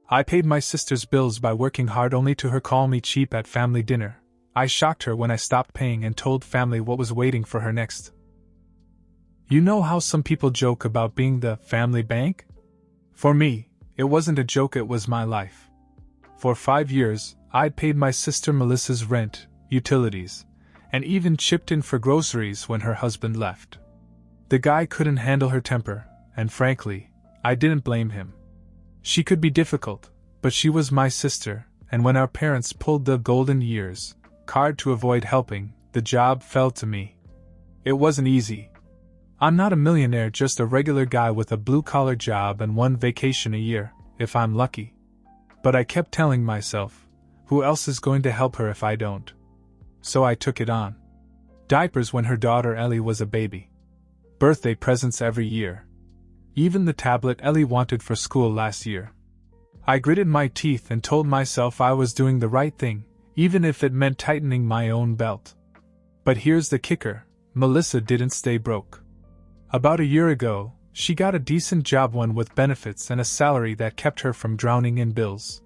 I paid my sister's bills by working hard only to her call me cheap at family dinner. I shocked her when I stopped paying and told family what was waiting for her next. You know how some people joke about being the family bank? For me, it wasn't a joke, it was my life. For 5 years, I'd paid my sister Melissa's rent, utilities, and even chipped in for groceries when her husband left. The guy couldn't handle her temper, and frankly, I didn't blame him. She could be difficult, but she was my sister, and when our parents pulled the golden years card to avoid helping, the job fell to me. It wasn't easy. I'm not a millionaire, just a regular guy with a blue-collar job and one vacation a year, if I'm lucky. But I kept telling myself, who else is going to help her if I don't? So I took it on. Diapers when her daughter Ellie was a baby. Birthday presents every year. Even the tablet Ellie wanted for school last year. I gritted my teeth and told myself I was doing the right thing, even if it meant tightening my own belt. But here's the kicker, Melissa didn't stay broke. About a year ago, she got a decent job, one with benefits and a salary that kept her from drowning in bills.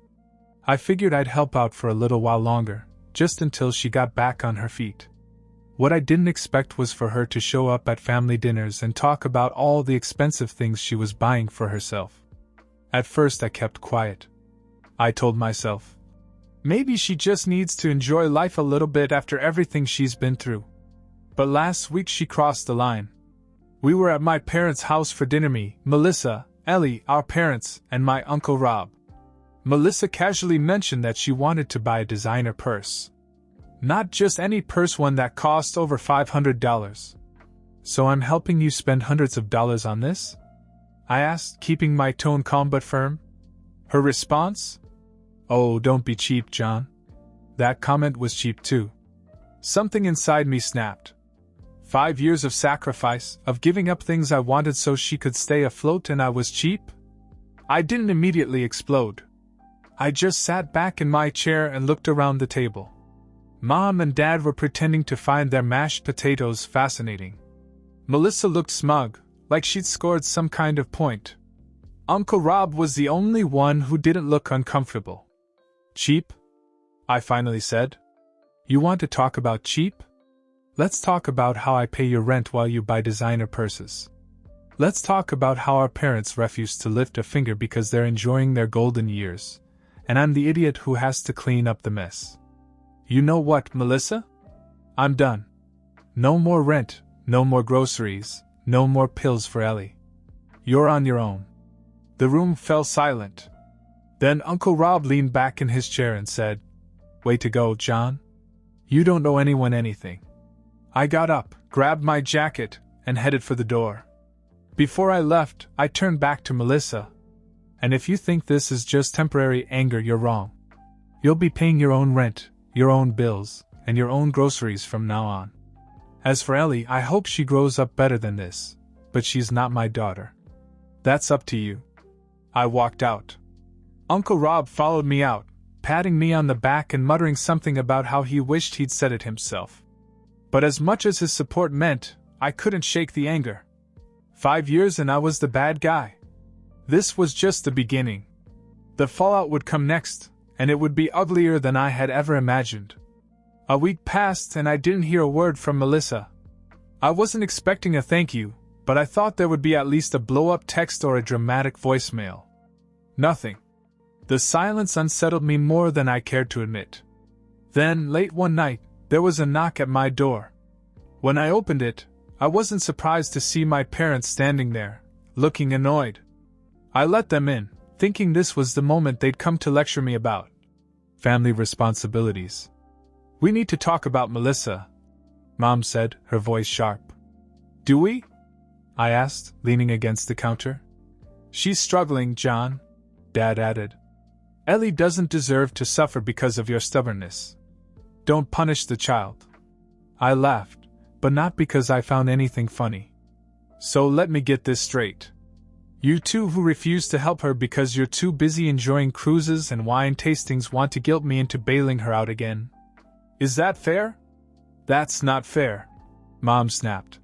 I figured I'd help out for a little while longer, just until she got back on her feet. What I didn't expect was for her to show up at family dinners and talk about all the expensive things she was buying for herself. At first I kept quiet. I told myself, maybe she just needs to enjoy life a little bit after everything she's been through. But last week she crossed the line. We were at my parents' house for dinner, me, Melissa, Ellie, our parents, and my Uncle Rob. Melissa casually mentioned that she wanted to buy a designer purse. Not just any purse, one that cost over $500. So I'm helping you spend hundreds of dollars on this? I asked, keeping my tone calm but firm. Her response? Oh, don't be cheap, John. That comment was cheap too. Something inside me snapped. 5 years of sacrifice, of giving up things I wanted so she could stay afloat, and I was cheap? I didn't immediately explode. I just sat back in my chair and looked around the table. Mom and Dad were pretending to find their mashed potatoes fascinating. Melissa looked smug, like she'd scored some kind of point. Uncle Rob was the only one who didn't look uncomfortable. Cheap? I finally said. You want to talk about cheap? Let's talk about how I pay your rent while you buy designer purses. Let's talk about how our parents refuse to lift a finger because they're enjoying their golden years, and I'm the idiot who has to clean up the mess. You know what, Melissa? I'm done. No more rent, no more groceries, no more pills for Ellie. You're on your own. The room fell silent. Then Uncle Rob leaned back in his chair and said, Way to go, John. You don't owe anyone anything. I got up, grabbed my jacket, and headed for the door. Before I left, I turned back to Melissa. And if you think this is just temporary anger, you're wrong. You'll be paying your own rent, your own bills, and your own groceries from now on. As for Ellie, I hope she grows up better than this, but she's not my daughter. That's up to you. I walked out. Uncle Rob followed me out, patting me on the back and muttering something about how he wished he'd said it himself. But as much as his support meant, I couldn't shake the anger. 5 years and I was the bad guy. This was just the beginning. The fallout would come next, and it would be uglier than I had ever imagined. A week passed and I didn't hear a word from Melissa. I wasn't expecting a thank you, but I thought there would be at least a blow-up text or a dramatic voicemail. Nothing. The silence unsettled me more than I cared to admit. Then, late one night, there was a knock at my door. When I opened it, I wasn't surprised to see my parents standing there, looking annoyed. I let them in, thinking this was the moment they'd come to lecture me about family responsibilities. We need to talk about Melissa, Mom said, her voice sharp. Do we? I asked, leaning against the counter. She's struggling, John, Dad added. Ellie doesn't deserve to suffer because of your stubbornness. Don't punish the child. I laughed, but not because I found anything funny. So let me get this straight. You two who refuse to help her because you're too busy enjoying cruises and wine tastings want to guilt me into bailing her out again. Is that fair? That's not fair, Mom snapped.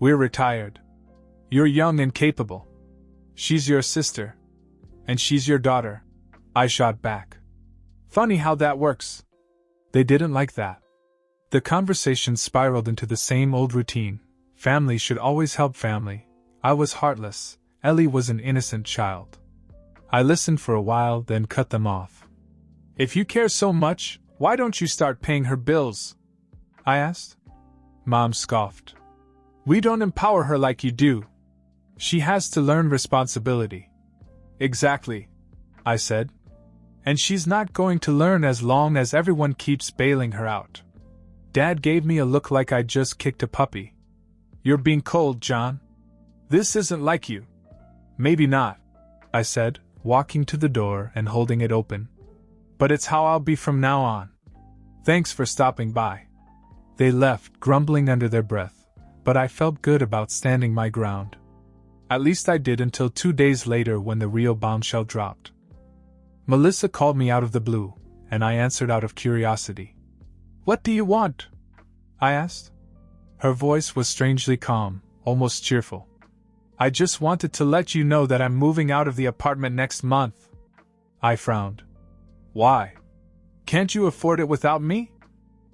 We're retired. You're young and capable. She's your sister. And she's your daughter. I shot back. Funny how that works. They didn't like that. The conversation spiraled into the same old routine. Family should always help family. I was heartless. Ellie was an innocent child. I listened for a while, then cut them off. If you care so much, why don't you start paying her bills? I asked. Mom scoffed. We don't empower her like you do. She has to learn responsibility. Exactly, I said. And she's not going to learn as long as everyone keeps bailing her out. Dad gave me a look like I'd just kicked a puppy. You're being cold, John. This isn't like you. Maybe not, I said, walking to the door and holding it open. But it's how I'll be from now on. Thanks for stopping by. They left, grumbling under their breath, but I felt good about standing my ground. At least I did until 2 days later when the real bombshell dropped. Melissa called me out of the blue, and I answered out of curiosity. What do you want? I asked. Her voice was strangely calm, almost cheerful. I just wanted to let you know that I'm moving out of the apartment next month. I frowned. Why? Can't you afford it without me?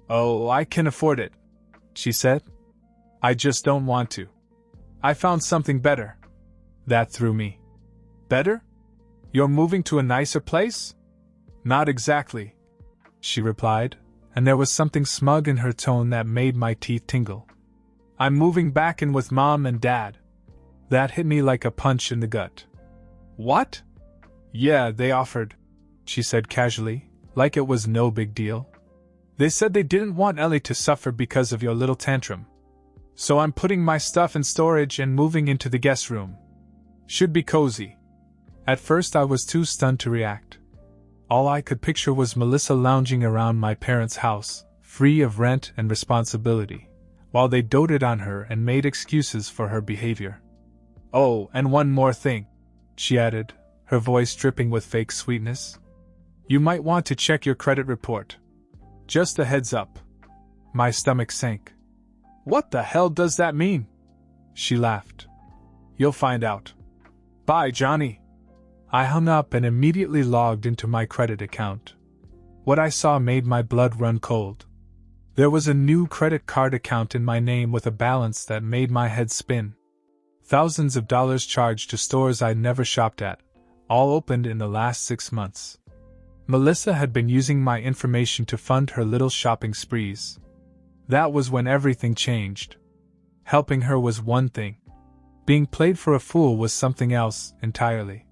Oh, I can afford it, she said. I just don't want to. I found something better. That threw me. Better? You're moving to a nicer place? Not exactly, she replied, and there was something smug in her tone that made my teeth tingle. I'm moving back in with Mom and Dad. That hit me like a punch in the gut. What? Yeah, they offered, she said casually, like it was no big deal. They said they didn't want Ellie to suffer because of your little tantrum. So I'm putting my stuff in storage and moving into the guest room. Should be cozy. At first I was too stunned to react. All I could picture was Melissa lounging around my parents' house, free of rent and responsibility, while they doted on her and made excuses for her behavior. Oh, and one more thing, she added, her voice dripping with fake sweetness. You might want to check your credit report. Just a heads up. My stomach sank. What the hell does that mean? She laughed. You'll find out. Bye, Johnny. I hung up and immediately logged into my credit account. What I saw made my blood run cold. There was a new credit card account in my name with a balance that made my head spin. Thousands of dollars charged to stores I'd never shopped at, all opened in the last 6 months. Melissa had been using my information to fund her little shopping sprees. That was when everything changed. Helping her was one thing. Being played for a fool was something else entirely.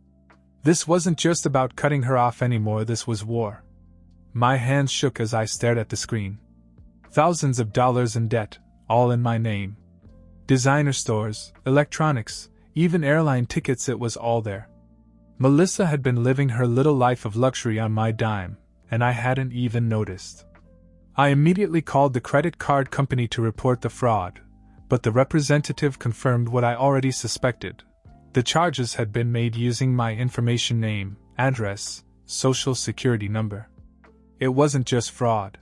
This wasn't just about cutting her off anymore, this was war. My hands shook as I stared at the screen. Thousands of dollars in debt, all in my name. Designer stores, electronics, even airline tickets, it was all there. Melissa had been living her little life of luxury on my dime, and I hadn't even noticed. I immediately called the credit card company to report the fraud, but the representative confirmed what I already suspected. The charges had been made using my information, name, address, social security number. It wasn't just fraud.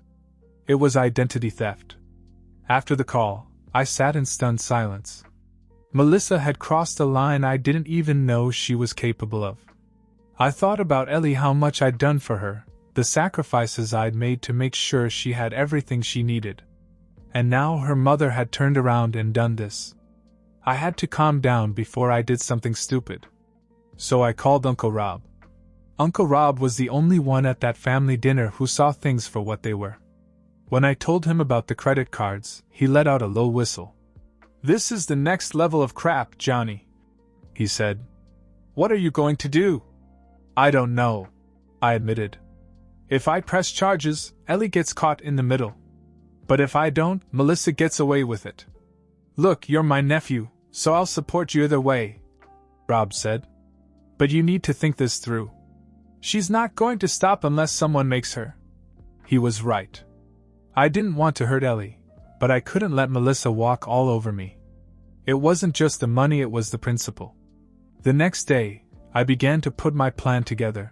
It was identity theft. After the call, I sat in stunned silence. Melissa had crossed a line I didn't even know she was capable of. I thought about Ellie, how much I'd done for her, the sacrifices I'd made to make sure she had everything she needed. And now her mother had turned around and done this. I had to calm down before I did something stupid. So I called Uncle Rob. Uncle Rob was the only one at that family dinner who saw things for what they were. When I told him about the credit cards, he let out a low whistle. This is the next level of crap, Johnny, he said. What are you going to do? I don't know, I admitted. If I press charges, Ellie gets caught in the middle. But if I don't, Melissa gets away with it. Look, you're my nephew, so I'll support you either way, Rob said. But you need to think this through. She's not going to stop unless someone makes her. He was right. I didn't want to hurt Ellie, but I couldn't let Melissa walk all over me. It wasn't just the money, it was the principle. The next day, I began to put my plan together.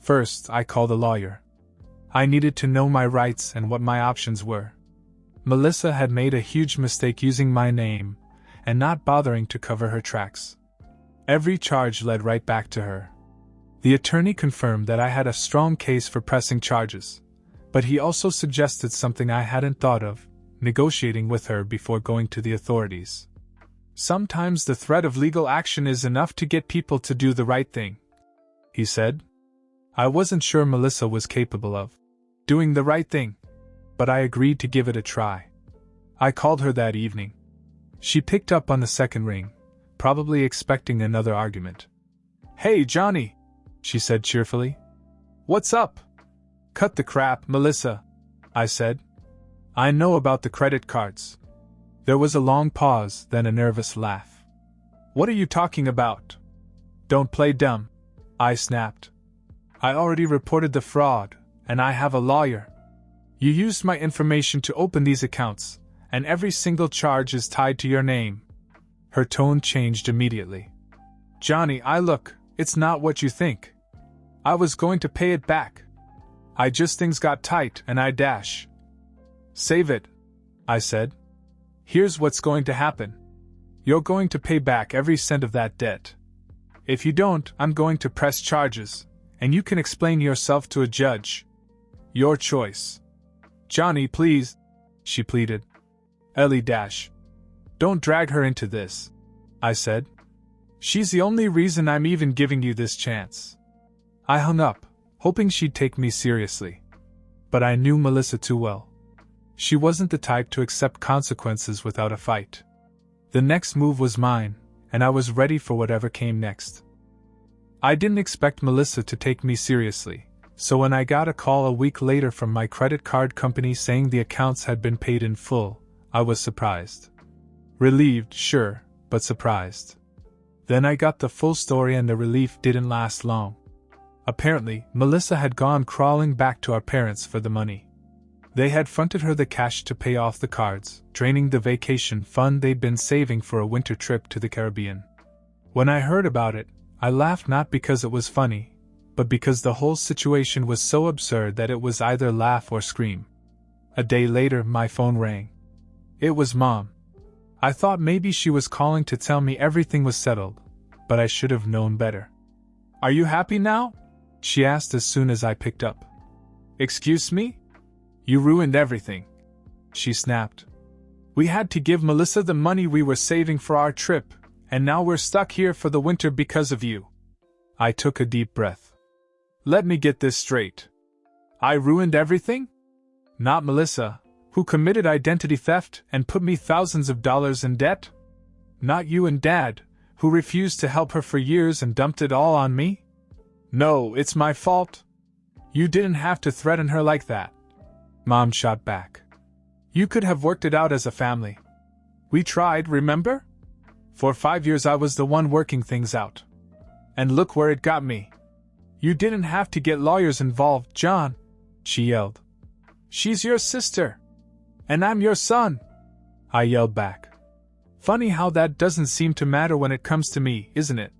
First, I called a lawyer. I needed to know my rights and what my options were. Melissa had made a huge mistake using my name and not bothering to cover her tracks. Every charge led right back to her. The attorney confirmed that I had a strong case for pressing charges, but he also suggested something I hadn't thought of: negotiating with her before going to the authorities. Sometimes the threat of legal action is enough to get people to do the right thing, he said. I wasn't sure Melissa was capable of doing the right thing, but I agreed to give it a try. I called her that evening. She picked up on the second ring, probably expecting another argument. "Hey, Johnny," she said cheerfully. "What's up?" "Cut the crap, Melissa," I said. "I know about the credit cards." There was a long pause, then a nervous laugh. "What are you talking about?" "Don't play dumb," I snapped. "I already reported the fraud, and I have a lawyer. You used my information to open these accounts, and every single charge is tied to your name." Her tone changed immediately. "Johnny, it's not what you think. I was going to pay it back. Things got tight and I dash." "Save it," I said. "Here's what's going to happen. You're going to pay back every cent of that debt. If you don't, I'm going to press charges, and you can explain yourself to a judge. Your choice." "Johnny, please," she pleaded. "Ellie, don't drag her into this," I said. "She's the only reason I'm even giving you this chance." I hung up, hoping she'd take me seriously. But I knew Melissa too well. She wasn't the type to accept consequences without a fight. The next move was mine, and I was ready for whatever came next. I didn't expect Melissa to take me seriously, so when I got a call a week later from my credit card company saying the accounts had been paid in full, I was surprised. Relieved, sure, but surprised. Then I got the full story, and the relief didn't last long. Apparently, Melissa had gone crawling back to our parents for the money. They had fronted her the cash to pay off the cards, draining the vacation fund they'd been saving for a winter trip to the Caribbean. When I heard about it, I laughed, not because it was funny, but because the whole situation was so absurd that it was either laugh or scream. A day later, my phone rang. It was Mom. I thought maybe she was calling to tell me everything was settled, but I should have known better. "Are you happy now?" she asked as soon as I picked up. "Excuse me? You ruined everything," she snapped. "We had to give Melissa the money we were saving for our trip, and now we're stuck here for the winter because of you." I took a deep breath. "Let me get this straight. I ruined everything? Not Melissa, who committed identity theft and put me thousands of dollars in debt? Not you and Dad, who refused to help her for years and dumped it all on me? No, it's my fault. You didn't have to threaten her like that." Mom shot back. "You could have worked it out as a family. We tried, remember? For 5 years I was the one working things out. And look where it got me. You didn't have to get lawyers involved, John," she yelled. "She's your sister. And I'm your son," I yelled back. "Funny how that doesn't seem to matter when it comes to me, isn't it?"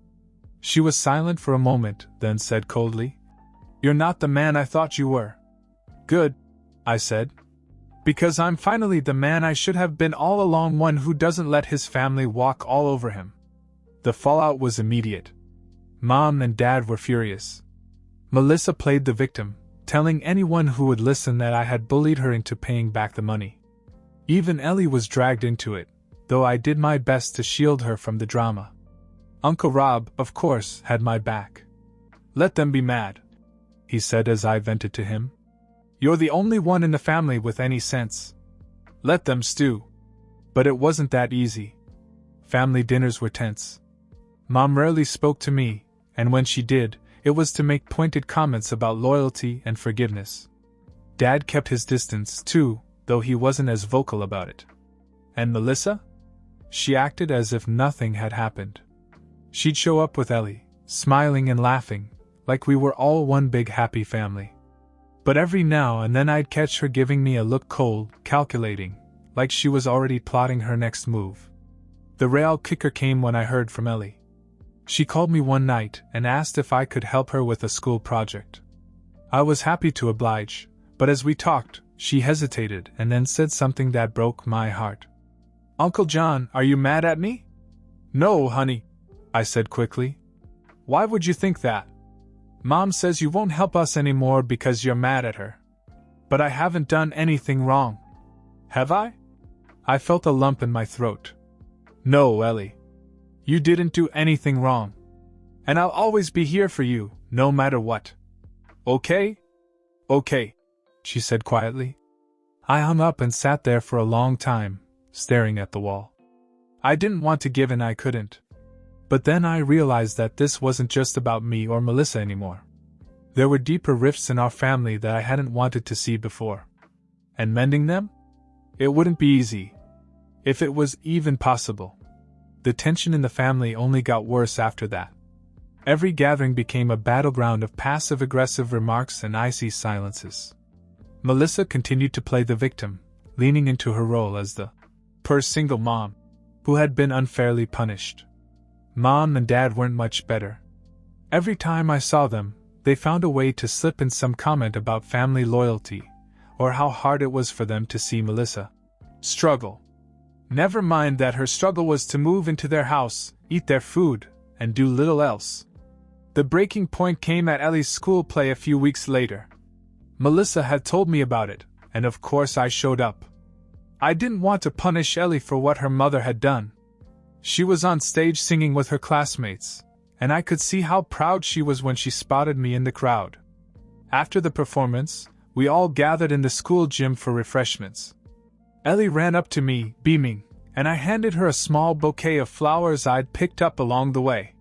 She was silent for a moment, then said coldly, "You're not the man I thought you were." "Good," I said. "Because I'm finally the man I should have been all along, one who doesn't let his family walk all over him." The fallout was immediate. Mom and Dad were furious. Melissa played the victim, telling anyone who would listen that I had bullied her into paying back the money. Even Ellie was dragged into it, though I did my best to shield her from the drama. Uncle Rob, of course, had my back. "Let them be mad," he said as I vented to him. "You're the only one in the family with any sense. Let them stew." But it wasn't that easy. Family dinners were tense. Mom rarely spoke to me, and when she did, it was to make pointed comments about loyalty and forgiveness. Dad kept his distance, too, though he wasn't as vocal about it. And Melissa? She acted as if nothing had happened. She'd show up with Ellie, smiling and laughing, like we were all one big happy family. But every now and then I'd catch her giving me a look, cold, calculating, like she was already plotting her next move. The real kicker came when I heard from Ellie. She called me one night and asked if I could help her with a school project. I was happy to oblige, but as we talked, she hesitated and then said something that broke my heart. "Uncle John, are you mad at me?" "No, honey," I said quickly. "Why would you think that?" Mom says you won't help us anymore because you're mad at her. But I haven't done anything wrong. Have I? I felt a lump in my throat. No, Ellie. You didn't do anything wrong. And I'll always be here for you, no matter what. Okay? Okay, she said quietly. I hung up and sat there for a long time, staring at the wall. I didn't want to give in, I couldn't. But then I realized that this wasn't just about me or Melissa anymore. There were deeper rifts in our family that I hadn't wanted to see before. And mending them? It wouldn't be easy. If it was even possible. The tension in the family only got worse after that. Every gathering became a battleground of passive-aggressive remarks and icy silences. Melissa continued to play the victim, leaning into her role as the single mom, who had been unfairly punished. Mom and Dad weren't much better. Every time I saw them, they found a way to slip in some comment about family loyalty, or how hard it was for them to see Melissa struggle. Never mind that her struggle was to move into their house, eat their food, and do little else. The breaking point came at Ellie's school play a few weeks later. Melissa had told me about it, and of course I showed up. I didn't want to punish Ellie for what her mother had done. She was on stage singing with her classmates, and I could see how proud she was when she spotted me in the crowd. After the performance, we all gathered in the school gym for refreshments. Ellie ran up to me, beaming, and I handed her a small bouquet of flowers I'd picked up along the way.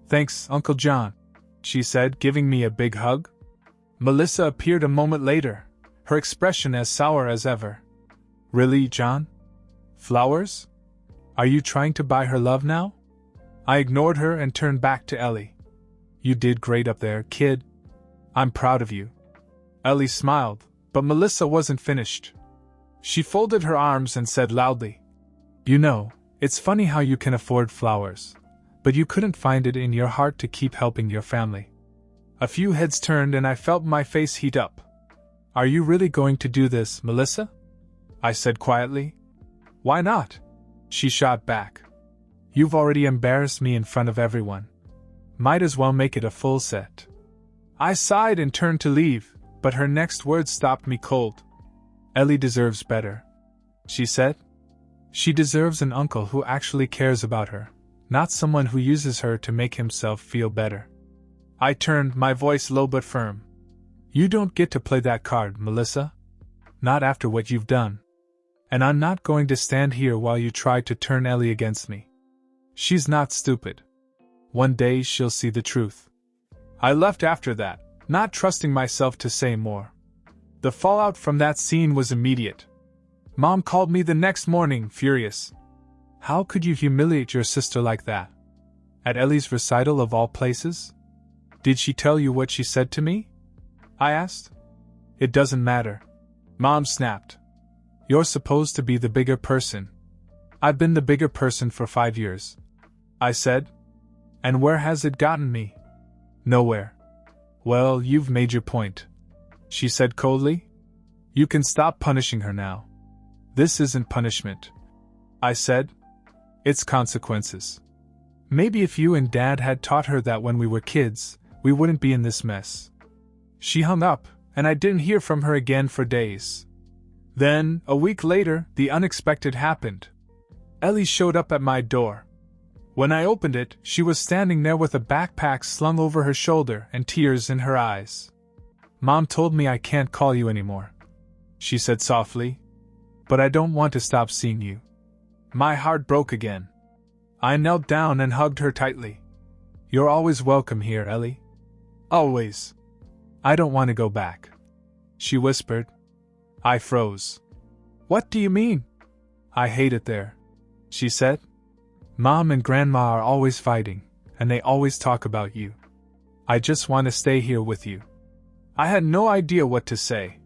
"Thanks, Uncle John," she said, giving me a big hug. Melissa appeared a moment later, her expression as sour as ever. "Really, John? Flowers? Are you trying to buy her love now?" I ignored her and turned back to Ellie. "You did great up there, kid. I'm proud of you." Ellie smiled, but Melissa wasn't finished. She folded her arms and said loudly, "You know, it's funny how you can afford flowers, but you couldn't find it in your heart to keep helping your family." A few heads turned and I felt my face heat up. "Are you really going to do this, Melissa?" I said quietly. "Why not?" she shot back. "You've already embarrassed me in front of everyone. Might as well make it a full set." I sighed and turned to leave, but her next words stopped me cold. "Ellie deserves better," she said. "She deserves an uncle who actually cares about her, not someone who uses her to make himself feel better." I turned, my voice low but firm. "You don't get to play that card, Melissa. Not after what you've done. And I'm not going to stand here while you try to turn Ellie against me. She's not stupid. One day she'll see the truth." I left after that, not trusting myself to say more. The fallout from that scene was immediate. Mom called me the next morning, furious. "How could you humiliate your sister like that? At Ellie's recital of all places? Did she tell you what she said to me?" I asked. "It doesn't matter," Mom snapped. "You're supposed to be the bigger person." "I've been the bigger person for 5 years," I said. "And where has it gotten me?" "Nowhere." "Well, you've made your point," she said coldly. "You can stop punishing her now." "This isn't punishment," I said. "It's consequences. Maybe if you and Dad had taught her that when we were kids, we wouldn't be in this mess." She hung up, and I didn't hear from her again for days. Then, a week later, the unexpected happened. Ellie showed up at my door. When I opened it, she was standing there with a backpack slung over her shoulder and tears in her eyes. "Mom told me I can't call you anymore," she said softly. "But I don't want to stop seeing you." My heart broke again. I knelt down and hugged her tightly. "You're always welcome here, Ellie. Always. I don't want to go back," she whispered. I froze. "What do you mean?" "I hate it there," she said. "Mom and Grandma are always fighting, and they always talk about you. I just want to stay here with you." I had no idea what to say.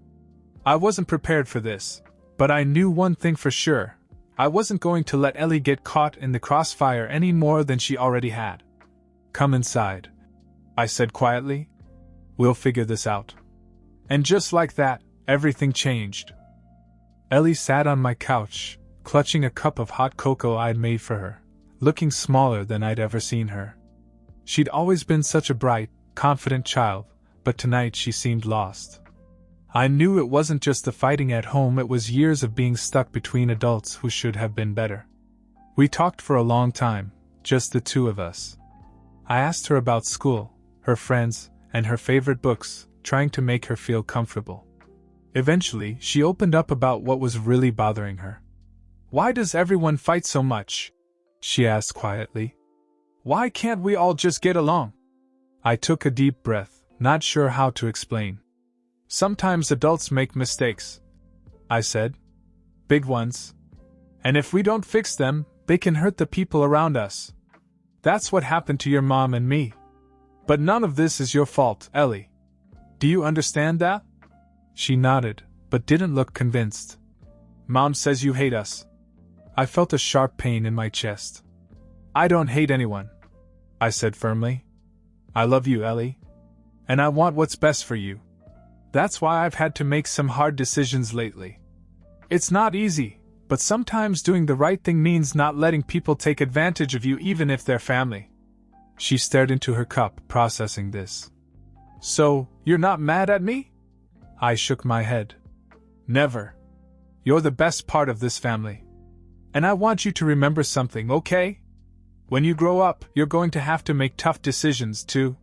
I wasn't prepared for this, but I knew one thing for sure. I wasn't going to let Ellie get caught in the crossfire any more than she already had. "Come inside," I said quietly. "We'll figure this out." And just like that, everything changed. Ellie sat on my couch, clutching a cup of hot cocoa I'd made for her, looking smaller than I'd ever seen her. She'd always been such a bright, confident child, but tonight she seemed lost. I knew it wasn't just the fighting at home, it was years of being stuck between adults who should have been better. We talked for a long time, just the two of us. I asked her about school, her friends, and her favorite books, trying to make her feel comfortable. Eventually, she opened up about what was really bothering her. "Why does everyone fight so much?" she asked quietly. "Why can't we all just get along?" I took a deep breath, not sure how to explain. "Sometimes adults make mistakes," I said. "Big ones. And if we don't fix them, they can hurt the people around us. That's what happened to your mom and me. But none of this is your fault, Ellie. Do you understand that?" She nodded, but didn't look convinced. "Mom says you hate us." I felt a sharp pain in my chest. "I don't hate anyone," I said firmly. "I love you, Ellie. And I want what's best for you. That's why I've had to make some hard decisions lately. It's not easy, but sometimes doing the right thing means not letting people take advantage of you even if they're family." She stared into her cup, processing this. "So, you're not mad at me?" I shook my head. "Never. You're the best part of this family. And I want you to remember something, okay? When you grow up, you're going to have to make tough decisions too.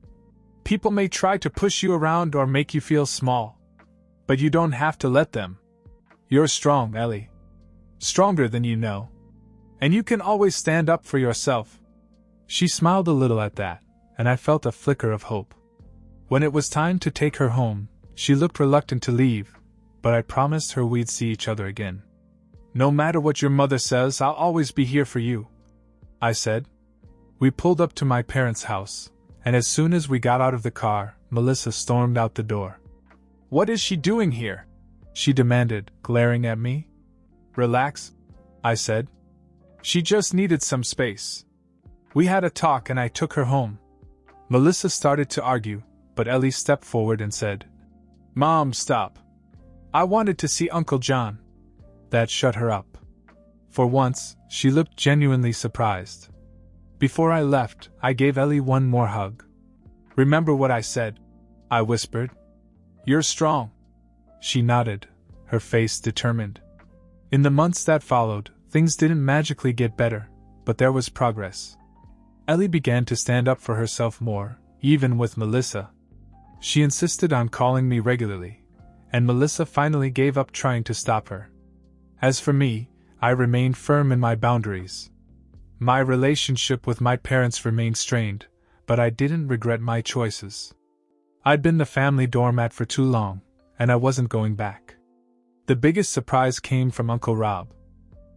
People may try to push you around or make you feel small. But you don't have to let them. You're strong, Ellie. Stronger than you know. And you can always stand up for yourself." She smiled a little at that, and I felt a flicker of hope. When it was time to take her home, she looked reluctant to leave, but I promised her we'd see each other again. "No matter what your mother says, I'll always be here for you," I said. We pulled up to my parents' house, and as soon as we got out of the car, Melissa stormed out the door. "What is she doing here?" she demanded, glaring at me. "Relax," I said. "She just needed some space. We had a talk and I took her home." Melissa started to argue, but Ellie stepped forward and said, "Mom, stop. I wanted to see Uncle John." That shut her up. For once, she looked genuinely surprised. Before I left, I gave Ellie one more hug. "Remember what I said," I whispered. "You're strong." She nodded, her face determined. In the months that followed, things didn't magically get better, but there was progress. Ellie began to stand up for herself more, even with Melissa. She insisted on calling me regularly, and Melissa finally gave up trying to stop her. As for me, I remained firm in my boundaries. My relationship with my parents remained strained, but I didn't regret my choices. I'd been the family doormat for too long, and I wasn't going back. The biggest surprise came from Uncle Rob.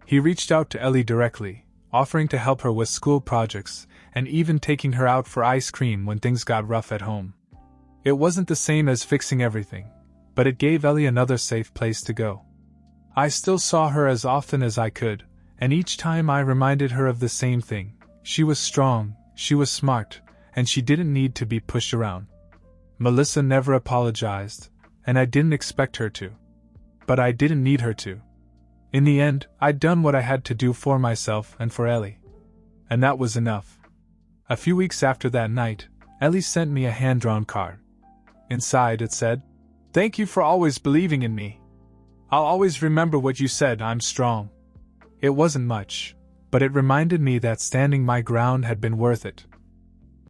He reached out to Ellie directly, offering to help her with school projects, and even taking her out for ice cream when things got rough at home. It wasn't the same as fixing everything, but it gave Ellie another safe place to go. I still saw her as often as I could, and each time I reminded her of the same thing: she was strong, she was smart, and she didn't need to be pushed around. Melissa never apologized, and I didn't expect her to. But I didn't need her to. In the end, I'd done what I had to do for myself and for Ellie. And that was enough. A few weeks after that night, Ellie sent me a hand-drawn card. Inside it said, "Thank you for always believing in me. I'll always remember what you said, I'm strong." It wasn't much, but it reminded me that standing my ground had been worth it.